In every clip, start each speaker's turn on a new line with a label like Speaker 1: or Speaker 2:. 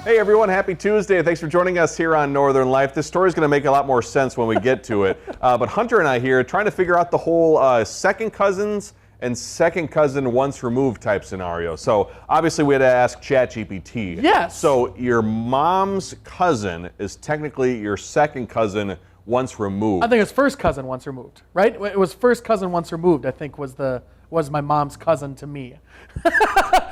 Speaker 1: Hey everyone, happy Tuesday. Thanks for joining us here on Northern Life. This story is going to make a lot more sense when we get to it. But Hunter and I here trying to figure out the whole second cousins and second cousin once removed type scenario. So obviously we had to ask ChatGPT.
Speaker 2: Yes.
Speaker 1: So your mom's cousin is technically your second cousin once removed.
Speaker 2: I think it's first cousin once removed, right? It was first cousin once removed, I think was my mom's cousin to me.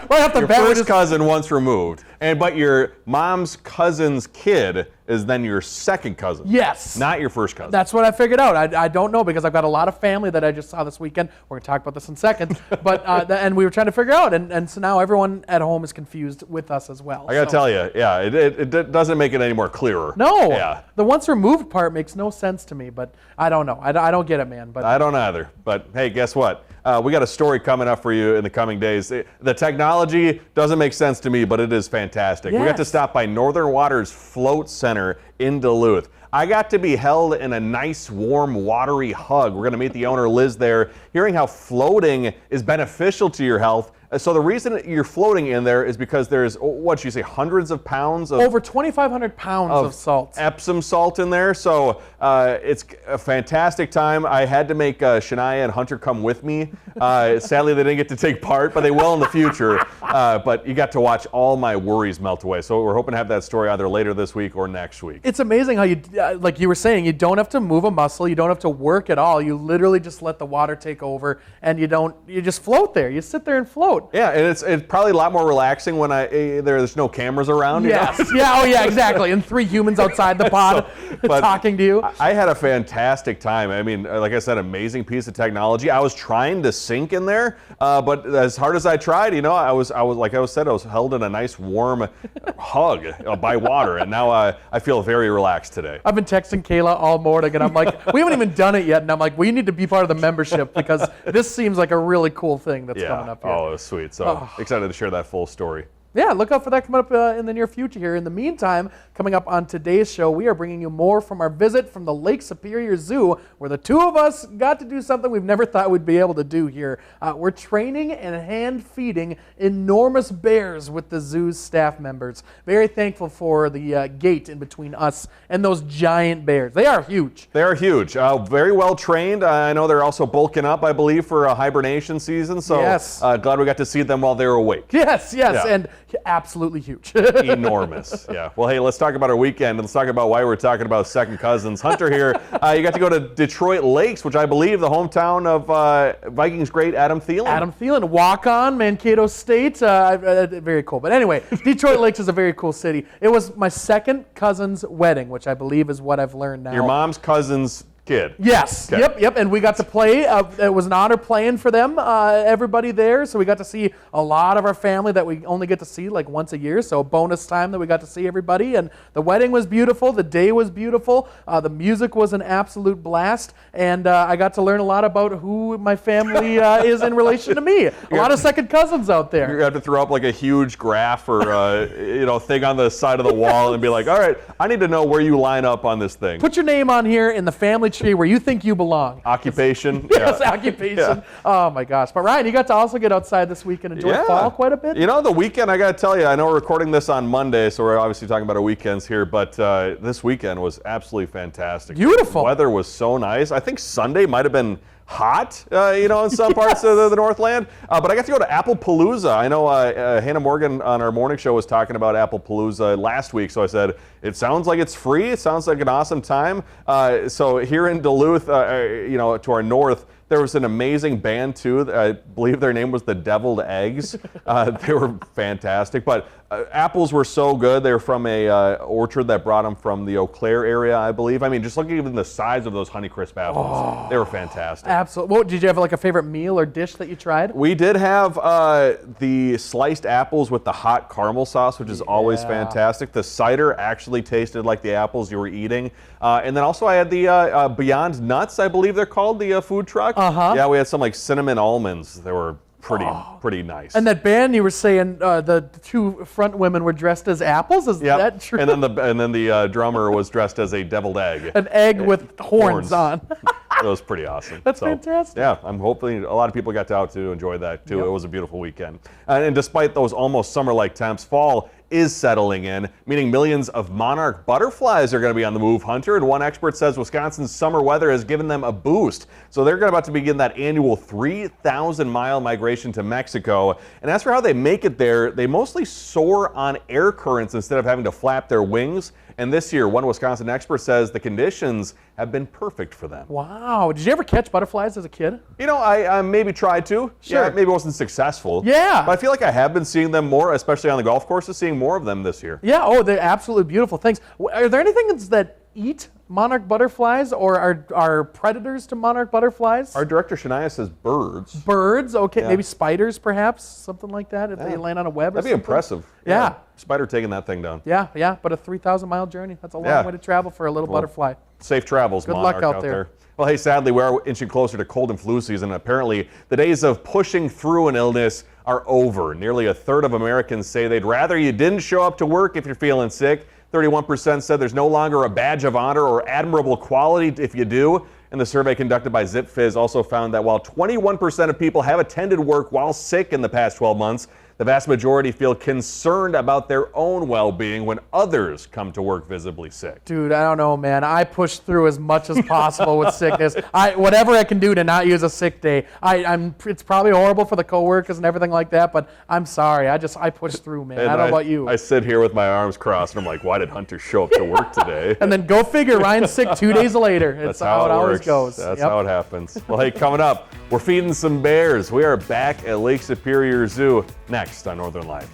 Speaker 2: Right off the
Speaker 1: Your
Speaker 2: bat,
Speaker 1: first cousin once removed, but your mom's cousin's kid is then your second cousin.
Speaker 2: Yes.
Speaker 1: Not your first cousin.
Speaker 2: That's what I figured out. I don't know because I've got a lot of family that I just saw this weekend. We're going to talk about this in a second. But and we were trying to figure out, and so now everyone at home is confused with us as well.
Speaker 1: I got to tell you, yeah, it doesn't make it any more clearer.
Speaker 2: No.
Speaker 1: Yeah.
Speaker 2: The once removed part makes no sense to me, but I don't know. I don't get it, man. But
Speaker 1: I don't either. But hey, guess what? We got a story coming up for you in the coming days. The technology doesn't make sense to me, but it is fantastic.
Speaker 2: Yes.
Speaker 1: We got to stop by Northern Waters Float Center in Duluth. I got to be held in a nice, warm, watery hug. We're going to meet the owner, Liz, there, hearing how floating is beneficial to your health. So the reason you're floating in there is because there's, what you say, hundreds of pounds of
Speaker 2: over 2,500 pounds of salt.
Speaker 1: Epsom salt in there. So it's a fantastic time. I had to make Shania and Hunter come with me. Sadly, they didn't get to take part, but they will in the future. But you got to watch all my worries melt away. So we're hoping to have that story either later this week or next week.
Speaker 2: It's amazing how you, like you were saying, you don't have to move a muscle. You don't have to work at all. You literally just let the water take over, and you just float there. You sit there and float.
Speaker 1: Yeah, and it's probably a lot more relaxing when there's no cameras around.
Speaker 2: Yes.
Speaker 1: You know?
Speaker 2: Yeah. Oh, yeah. Exactly. And 3 humans outside the pod talking to you.
Speaker 1: I had a fantastic time. I mean, like I said, amazing piece of technology. I was trying to sink in there, but as hard as I tried, I was like I said, I was held in a nice warm hug by water, and now I feel very relaxed today.
Speaker 2: I've been texting Kayla all morning, and I'm like, we haven't even done it yet, and I'm like, we need to be part of the membership because this seems like a really cool thing that's coming up here.
Speaker 1: Oh, it was sweet. So excited to share that full story.
Speaker 2: Yeah, look out for that coming up in the near future here. In the meantime, coming up on today's show, we are bringing you more from our visit from the Lake Superior Zoo, where the two of us got to do something we've never thought we'd be able to do here. We're training and hand-feeding enormous bears with the zoo's staff members. Very thankful for the gate in between us and those giant bears. They are huge.
Speaker 1: They are huge. Very well trained. I know they're also bulking up, I believe, for a hibernation season. So
Speaker 2: yes.
Speaker 1: Glad we got to see them while they were awake.
Speaker 2: Yes.
Speaker 1: Yeah.
Speaker 2: And absolutely huge.
Speaker 1: Enormous. Yeah. Well, hey, let's talk about our weekend. Let's talk about why we're talking about second cousins. Hunter here, you got to go to Detroit Lakes, which I believe the hometown of Vikings great Adam Thielen.
Speaker 2: Adam Thielen, walk-on, Mankato State. Very cool. But anyway, Detroit Lakes is a very cool city. It was my second cousin's wedding, which I believe is what I've learned now.
Speaker 1: Your mom's cousin's kid.
Speaker 2: Yes.
Speaker 1: Okay.
Speaker 2: Yep. And we got to play. It was an honor playing for them, everybody there. So we got to see a lot of our family that we only get to see like once a year. So a bonus time that we got to see everybody. And the wedding was beautiful. The day was beautiful. The music was an absolute blast. And I got to learn a lot about who my family is in relation to me. A lot of second cousins out there.
Speaker 1: You have to throw up like a huge graph or thing on the side of the wall and be like, all right, I need to know where you line up on this thing.
Speaker 2: Put your name on here in the family tree where you think you belong.
Speaker 1: Occupation.
Speaker 2: Yes, occupation. Yeah. Oh my gosh. But Ryan, you got to also get outside this week and enjoy fall quite a bit?
Speaker 1: The weekend, I got to tell you, I know we're recording this on Monday, so we're obviously talking about our weekends here, but this weekend was absolutely fantastic.
Speaker 2: Beautiful.
Speaker 1: The weather was so nice. I think Sunday might have been hot, in some parts of the Northland. But I got to go to Applepalooza. I know Hannah Morgan on our morning show was talking about Applepalooza last week, so I said, it sounds like it's free. It sounds like an awesome time. So here in Duluth, to our north, there was an amazing band, too. I believe their name was the Deviled Eggs. They were fantastic. But apples were so good. They were from a orchard that brought them from the Eau Claire area, I believe. I mean, just looking even the size of those Honeycrisp apples, they were fantastic.
Speaker 2: Absolutely. What, did you have like a favorite meal or dish that you tried?
Speaker 1: We did have the sliced apples with the hot caramel sauce, which is always fantastic. The cider actually tasted like the apples you were eating. And then also I had the Beyond Nuts, I believe they're called, the food truck. Yeah, we had some like cinnamon almonds. They were pretty nice.
Speaker 2: And that band, you were saying the two front women were dressed as apples? Is that true?
Speaker 1: And then the drummer was dressed as a deviled egg.
Speaker 2: An egg with horns on.
Speaker 1: It was pretty awesome.
Speaker 2: That's fantastic.
Speaker 1: Yeah, I'm hoping a lot of people got out to enjoy that too. It was a beautiful weekend. And despite those almost summer-like temps, fall is settling in, meaning millions of monarch butterflies are going to be on the move, Hunter. And one expert says Wisconsin's summer weather has given them a boost. So they're about to begin that annual 3,000-mile migration to Mexico. And as for how they make it there, they mostly soar on air currents instead of having to flap their wings. And this year, one Wisconsin expert says the conditions have been perfect for them.
Speaker 2: Wow. Did you ever catch butterflies as a kid?
Speaker 1: You know, I maybe tried to.
Speaker 2: Sure.
Speaker 1: Yeah, maybe wasn't successful.
Speaker 2: Yeah.
Speaker 1: But I feel like I have been seeing them more, especially on the golf courses, seeing more of them this year.
Speaker 2: Yeah, oh, they're absolutely beautiful things. Are there anything that eat monarch butterflies or are predators to monarch butterflies?
Speaker 1: Our director, Shania, says birds.
Speaker 2: Birds, okay,
Speaker 1: Yeah.
Speaker 2: maybe spiders perhaps, something like that, if they land on a web or
Speaker 1: That'd be
Speaker 2: something.
Speaker 1: impressive.
Speaker 2: Yeah.
Speaker 1: Spider taking that thing down.
Speaker 2: Yeah, but a 3,000-mile journey, that's a long
Speaker 1: Yeah.
Speaker 2: way to travel for a little butterfly.
Speaker 1: Safe travels,
Speaker 2: Good
Speaker 1: monarch
Speaker 2: luck out there.
Speaker 1: Well, hey, sadly, we are inching closer to cold and flu season. Apparently, the days of pushing through an illness are over. Nearly a third of Americans say they'd rather you didn't show up to work if you're feeling sick. 31% said there's no longer a badge of honor or admirable quality if you do. And the survey conducted by ZipFizz also found that while 21% of people have attended work while sick in the past 12 months, the vast majority feel concerned about their own well-being when others come to work visibly sick.
Speaker 2: Dude, I don't know, man. I push through as much as possible with sickness. Whatever I can do to not use a sick day. It's probably horrible for the coworkers and everything like that, but I'm sorry. I push through, man.
Speaker 1: And
Speaker 2: I don't know about you.
Speaker 1: I sit here with my arms crossed, and I'm like, why did Hunter show up to work today?
Speaker 2: And then go figure, Ryan's sick 2 days later.
Speaker 1: That's
Speaker 2: It's how it always
Speaker 1: works.
Speaker 2: goes.
Speaker 1: That's
Speaker 2: Yep.
Speaker 1: how it happens. Well, hey, coming up, we're feeding some bears. We are back at Lake Superior Zoo next on Northern Life.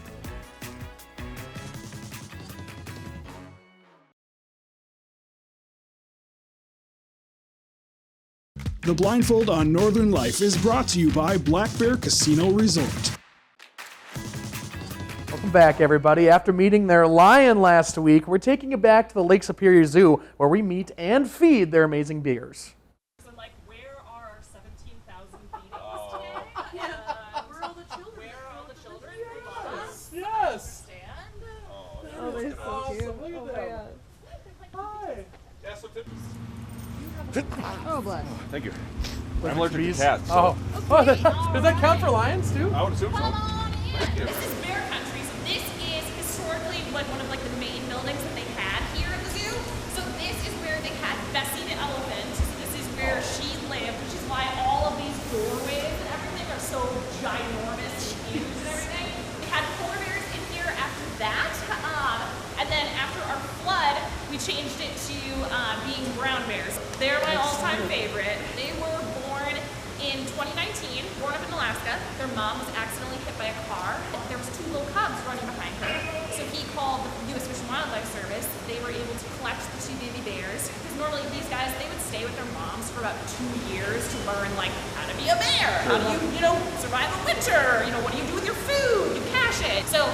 Speaker 3: The Blindfold on Northern Life is brought to you by Black Bear Casino Resort.
Speaker 2: Welcome back, everybody. After meeting their lion last week, we're taking you back to the Lake Superior Zoo, where we meet and feed their amazing bears.
Speaker 4: So, like, where are our 17,000 feedings today? Where are all the children? Where are all the children?
Speaker 2: Yes.
Speaker 4: Stand.
Speaker 5: Oh, they're so cute.
Speaker 2: Look at
Speaker 5: Oh my
Speaker 2: them.
Speaker 5: god.
Speaker 2: Hi.
Speaker 5: Oh, bless.
Speaker 1: Thank you. I'm allergic to cats.
Speaker 2: Oh, does that count for lions too?
Speaker 1: I would assume so.
Speaker 4: Come on in. This is bear country. So this is historically one of like the main buildings that they had here at the zoo. So this is where they had Bessie the elephant. So this is where she lived, which is why all of these doorways and everything are so ginormous, huge and everything. We had polar bears in here after that. And then after our flood, we changed it to being brown bears. They're my all-time favorite. They were born in 2019, born up in Alaska. Their mom was accidentally hit by a car. There was 2 little cubs running behind her. So he called the U.S. Fish and Wildlife Service. They were able to collect the 2 baby bears. Because normally these guys, they would stay with their moms for about 2 years to learn like how to be a bear. How do you, survive the winter? What do you do with your food? You cache it. So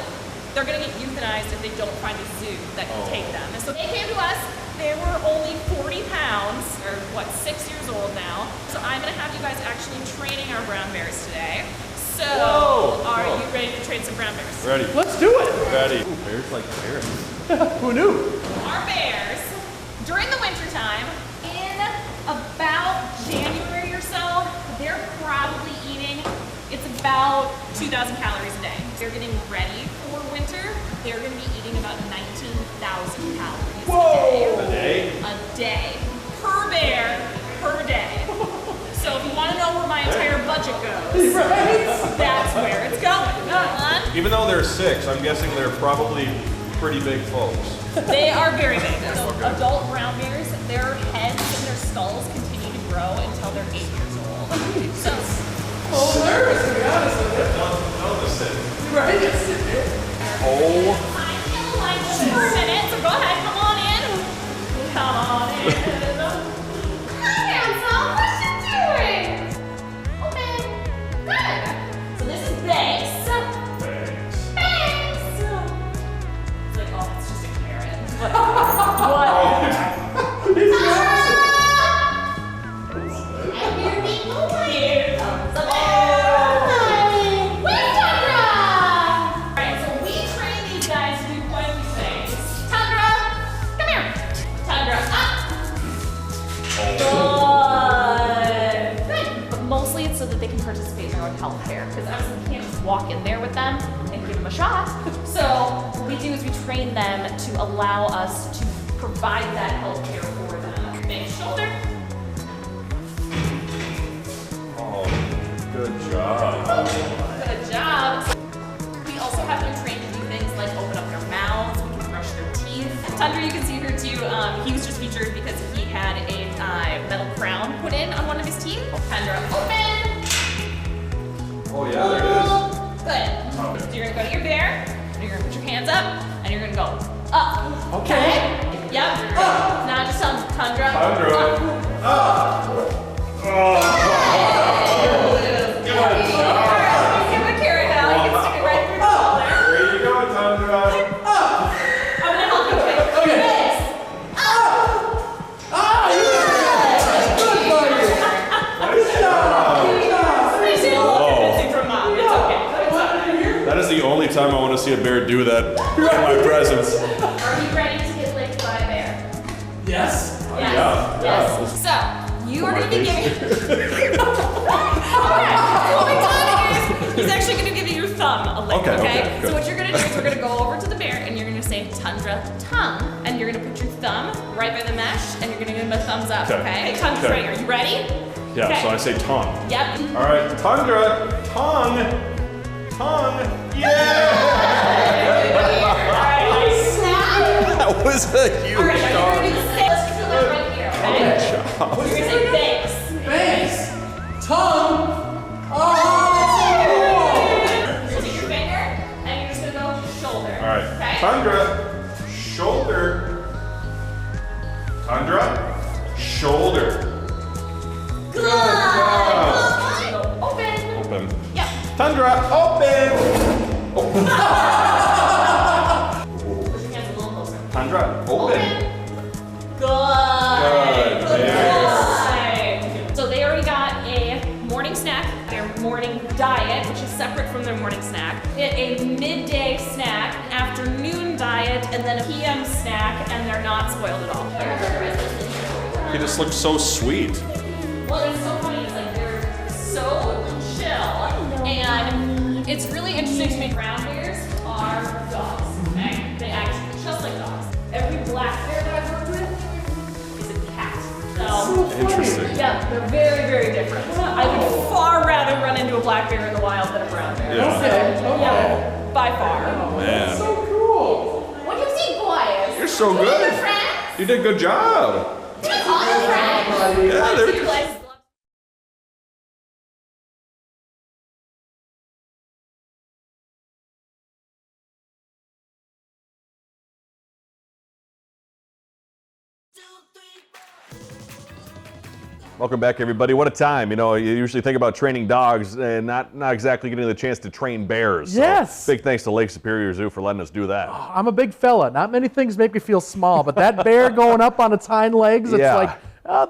Speaker 4: they're going to get euthanized if they don't find a zoo that can take them. And so they came to us. They were only 40 pounds, or 6 years old now. So I'm going to have you guys actually training our brown bears today. So are you ready to train some brown bears?
Speaker 1: Ready.
Speaker 2: Let's do it.
Speaker 1: Ready. Ooh, bears like bears.
Speaker 2: Who knew?
Speaker 4: Our bears, during the wintertime, in about January or so, they're probably eating, it's about 2,000 calories a day. They're getting ready for winter. They're going to be eating about 19,000 calories a day. A day. Per bear, per day. So if you want to know where my entire budget goes, that's where it's going.
Speaker 6: Even though they're 6, I'm guessing they're probably pretty big folks.
Speaker 4: They are very big. So adult brown bears, their heads and their skulls continue to grow until they're 8 years old. So,
Speaker 2: Nervous, to be honest with you.
Speaker 6: Notice it.
Speaker 2: Right? Yes.
Speaker 1: Oh,
Speaker 4: I feel like just for a minute, so go ahead, come on in. Come on in. Hi, handsome. What you doing? Okay, good. So this is Banks. Banks. It's like, oh, it's just a carrot. What? And here we go. Here comes the bear. With Tundra. Alright, so we train these guys to do quite a few things. Tundra, come here. Tundra, up. Good. But mostly it's so that they can participate in their own health care. Because obviously you can't just walk in there with them and give them them a shot. So what we do is we train them to allow us to provide that health care for them. Big shoulder.
Speaker 6: Oh, good job.
Speaker 4: Good job. We also have them trained to do things like open up their mouths, we can brush their teeth. Tundra, you can see her too. He was just featured because he had a metal crown put in on one of his teeth. Tundra, open.
Speaker 6: Oh yeah, there it is.
Speaker 4: Good. So you're gonna go to your bear, and you're gonna put your hands up, and you're gonna go up. Okay. Yep. Now just tell him, Tundra.
Speaker 6: Tundra.
Speaker 4: Alright, give him a carrot now. You can stick it right through the shoulder.
Speaker 6: There you go, Tundra.
Speaker 4: I'm gonna help you with it. This. Somebody's a little convincing from Mom. It's okay. It's okay.
Speaker 6: That is the only time I want to see a bear do that in my presence.
Speaker 4: Are you ready to get licked by a bear?
Speaker 2: Yes.
Speaker 4: Yes. Yes. So, you are going to be giving... Okay. What we've done is, he's actually going to give you your thumb a lick,
Speaker 6: Okay, good.
Speaker 4: So what you're going to do is we're going to go over to the bear and you're going to say, Tundra, tongue. And you're going to put your thumb right by the mesh and you're going to give him a thumbs up,
Speaker 6: Okay.
Speaker 4: okay? Hey, tongue's
Speaker 6: Okay.
Speaker 4: right. Are you ready?
Speaker 6: Yeah,
Speaker 4: Okay.
Speaker 6: so I say tongue.
Speaker 4: Yep.
Speaker 6: All right, Tundra, tongue, yeah!
Speaker 1: That was a huge
Speaker 4: All right, are you
Speaker 1: dog.
Speaker 4: ready to say, let's just do that right here, okay? You're going to say thanks.
Speaker 2: Thanks. Tongue.
Speaker 4: So take your finger and you're just going to go shoulder.
Speaker 6: All right,
Speaker 4: Okay?
Speaker 6: Tundra, shoulder. Tundra, shoulder.
Speaker 4: Good.
Speaker 6: job.
Speaker 4: Go open.
Speaker 6: Open.
Speaker 4: Yep.
Speaker 6: Tundra, open.
Speaker 4: Put your hands a little closer.
Speaker 6: Tundra, open.
Speaker 4: Good.
Speaker 6: Good.
Speaker 4: Good. So they already got a morning snack, their morning diet, which is separate from their morning snack, a midday snack, afternoon diet, and then a PM snack, and they're not spoiled at all.
Speaker 6: He just looks so sweet.
Speaker 4: Well, it's so funny. It's like they're so chill, and it's really interesting to me. Brown bears are dogs. Okay? They act just like dogs. Every black bear that I've worked with is a cat. So
Speaker 6: Interesting.
Speaker 4: yeah, they're very, very different. I would far rather run into a black bear in the wild than a brown bear.
Speaker 6: Yeah.
Speaker 2: Okay.
Speaker 4: Yeah, by far.
Speaker 6: Man,
Speaker 2: So cool.
Speaker 4: What do you think, boys?
Speaker 6: you're so
Speaker 4: Your
Speaker 6: good.
Speaker 4: friends?
Speaker 6: You did a good job.
Speaker 4: All your friends?
Speaker 6: Yeah, they're
Speaker 4: You guys love-
Speaker 1: Welcome back, everybody. What a time. You know, you usually think about training dogs and not exactly getting the chance to train bears. So
Speaker 2: Yes.
Speaker 1: big thanks to Lake Superior Zoo for letting us do that.
Speaker 2: I'm a big fella. Not many things make me feel small, but that bear going up on its hind legs, it's
Speaker 1: Yeah.
Speaker 2: like,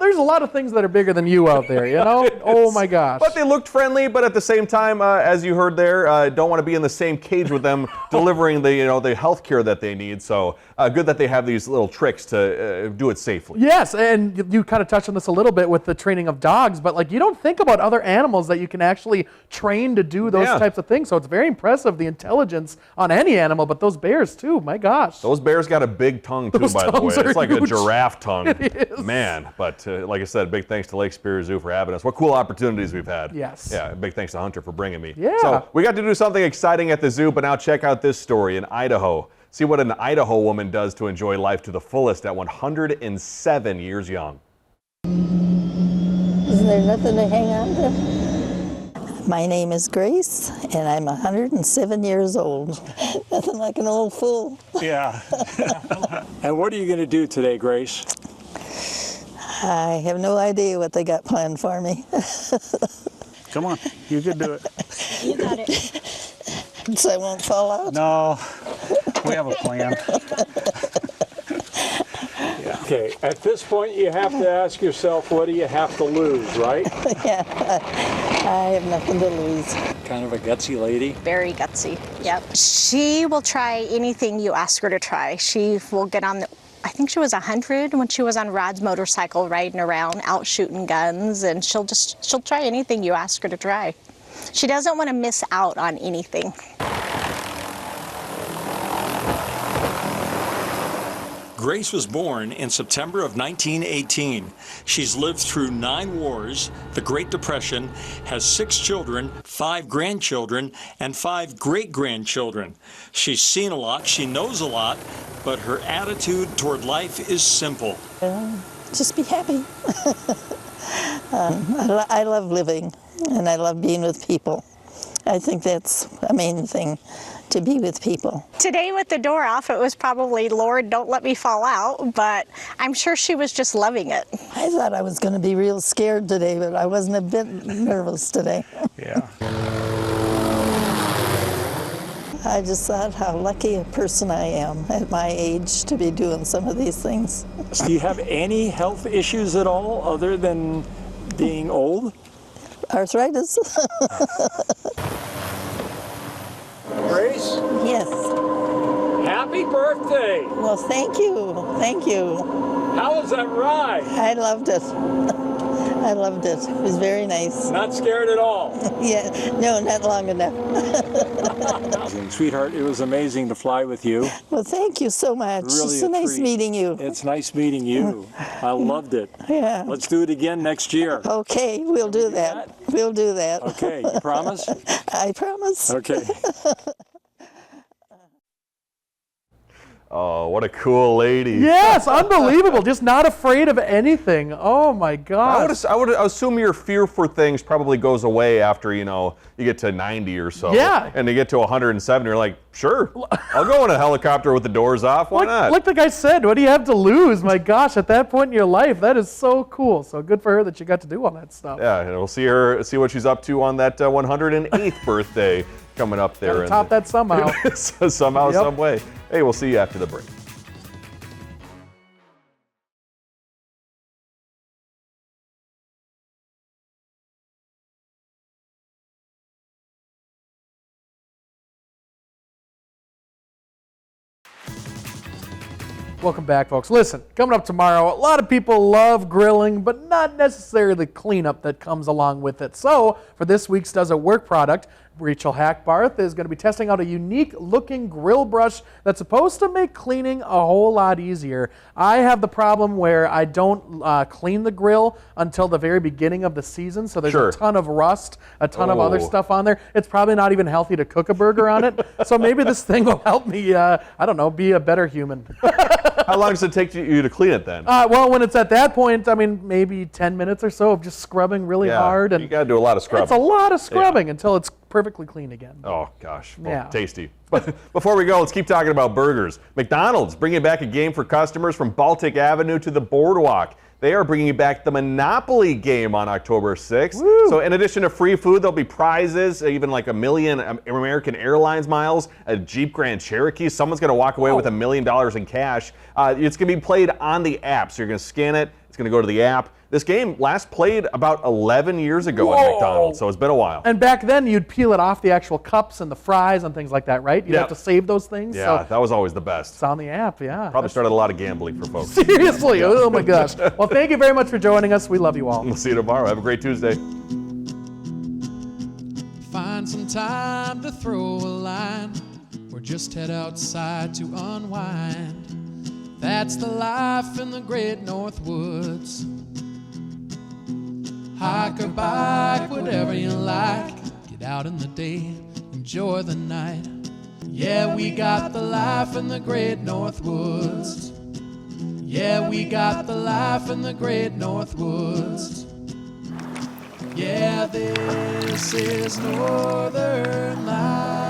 Speaker 2: there's a lot of things that are bigger than you out there, you know? Oh my gosh.
Speaker 1: But they looked friendly, but at the same time, as you heard there, don't want to be in the same cage with them delivering the health care that they need. So good that they have these little tricks to do it safely.
Speaker 2: Yes, and you kind of touched on this a little bit with the training of dogs, but like you don't think about other animals that you can actually train to do those
Speaker 1: Yeah.
Speaker 2: types of things. So it's very impressive, the intelligence on any animal, but those bears too, my gosh.
Speaker 1: Those bears got a big tongue too,
Speaker 2: Those
Speaker 1: by the way.
Speaker 2: tongues are
Speaker 1: It's like a
Speaker 2: huge.
Speaker 1: giraffe tongue.
Speaker 2: It is.
Speaker 1: Man, but like I said, big thanks to Lake Superior Zoo for having us. What cool opportunities we've had.
Speaker 2: Yes.
Speaker 1: Yeah, big thanks to Hunter for bringing me.
Speaker 2: Yeah.
Speaker 1: So we got to do something exciting at the zoo, but now check out this story in Idaho. See what an Idaho woman does to enjoy life to the fullest at 107 years young.
Speaker 7: Isn't there nothing to hang on to? My name is Grace, and I'm 107 years old. Nothing like an old fool.
Speaker 8: Yeah. And what are you going to do today, Grace?
Speaker 7: I have no idea what they got planned for me.
Speaker 8: Come on, you can do it.
Speaker 7: You got it. So I won't fall out.
Speaker 8: No, we have a plan. Okay, at this point you have to ask yourself, what do you have to lose, right?
Speaker 7: Yeah, I have nothing to lose.
Speaker 8: Kind of a gutsy lady.
Speaker 9: Very gutsy. Yep. She will try anything you ask her to try. She will get on the, I think she was 100 when she was on Rod's motorcycle riding around, out shooting guns, and she'll try anything you ask her to try. She doesn't want to miss out on anything.
Speaker 8: Grace was born in September of 1918. She's lived through 9 wars, the Great Depression, has 6 children, 5 grandchildren, and 5 great-grandchildren. She's seen a lot, she knows a lot, but her attitude toward life is simple.
Speaker 7: Just be happy. I love living, and I love being with people. I think that's a main thing, to be with people.
Speaker 9: Today with the door off, it was probably, Lord, don't let me fall out, but I'm sure she was just loving it.
Speaker 7: I thought I was going to be real scared today, but I wasn't a bit nervous today.
Speaker 8: Yeah.
Speaker 7: I just thought how lucky a person I am at my age to be doing some of these things.
Speaker 8: Do you have any health issues at all other than being old?
Speaker 7: Arthritis?
Speaker 8: Grace,
Speaker 7: Yes.
Speaker 8: happy birthday!
Speaker 7: Well, thank you. Thank you.
Speaker 8: How was that ride?
Speaker 7: I loved it. I loved it. It was very nice.
Speaker 8: Not scared at all.
Speaker 7: Yeah, no, not long enough.
Speaker 8: Sweetheart, it was amazing to fly with you.
Speaker 7: Well, thank you so much.
Speaker 8: Really
Speaker 7: It's so
Speaker 8: a
Speaker 7: nice
Speaker 8: treat.
Speaker 7: meeting you.
Speaker 8: It's nice meeting you. I loved it.
Speaker 7: Yeah.
Speaker 8: Let's do it again next year.
Speaker 7: Okay, we'll do that. We'll do that.
Speaker 8: Okay, you promise?
Speaker 7: I promise.
Speaker 8: Okay.
Speaker 1: Oh, what a cool lady.
Speaker 2: Yes, unbelievable. Just not afraid of anything. Oh my God.
Speaker 1: I would assume your fear for things probably goes away after, you get to 90 or so.
Speaker 2: Yeah.
Speaker 1: And to get to 107, you're like, sure, I'll go in a helicopter with the doors off. Why not?
Speaker 2: Like the guy said, what do you have to lose? My gosh, at that point in your life, that is so cool. So good for her that you got to do all that stuff.
Speaker 1: Yeah, and we'll see what she's up to on that 108th birthday coming up there.
Speaker 2: Gotta top that somehow.
Speaker 1: Somehow,
Speaker 2: Yep.
Speaker 1: some way. Hey, we'll see you after the break.
Speaker 2: Welcome back, folks. Listen, coming up tomorrow, a lot of people love grilling, but not necessarily the cleanup that comes along with it. So, for this week's Does It Work product, Rachel Hackbarth is going to be testing out a unique-looking grill brush that's supposed to make cleaning a whole lot easier. I have the problem where I don't clean the grill until the very beginning of the season, so there's
Speaker 1: Sure.
Speaker 2: a ton of rust, a ton of other
Speaker 1: Oh.
Speaker 2: stuff on there. It's probably not even healthy to cook a burger on it, so maybe this thing will help me, be a better human.
Speaker 1: How long does it take you to clean it then?
Speaker 2: Well, when it's at that point, maybe 10 minutes or so of just scrubbing really hard. And
Speaker 1: you got to do a lot of scrubbing.
Speaker 2: it's a lot of scrubbing until it's perfectly clean again.
Speaker 1: Oh, gosh. Well,
Speaker 2: Yeah.
Speaker 1: tasty. But before we go, let's keep talking about burgers. McDonald's bringing back a game for customers from Baltic Avenue to the Boardwalk. They are bringing back the Monopoly game on October 6th.
Speaker 2: Woo.
Speaker 1: So in addition to free food, there'll be prizes, even like 1 million American Airlines miles, a Jeep Grand Cherokee. Someone's going to walk away with $1 million in cash. It's going to be played on the app. So you're going to scan it. It's going to go to the app. This game last played about 11 years ago at McDonald's, so it's been a while.
Speaker 2: And back then, you'd peel it off the actual cups and the fries and things like that, right? You'd
Speaker 1: Yep.
Speaker 2: have to save those things.
Speaker 1: Yeah,
Speaker 2: So
Speaker 1: that was always the best.
Speaker 2: it's on the app, yeah.
Speaker 1: Probably started a lot of gambling for folks.
Speaker 2: Seriously, oh my gosh. Well, thank you very much for joining us. We love you all.
Speaker 1: We'll see you tomorrow. Have a great Tuesday.
Speaker 10: Find some time to throw a line or just head outside to unwind. That's the life in the great North Woods. Hike or bike, whatever you like. Get out in the day, enjoy the night. Yeah, we got the life in the great North Woods. Yeah, we got the life in the great North Woods. Yeah, this is Northern Life.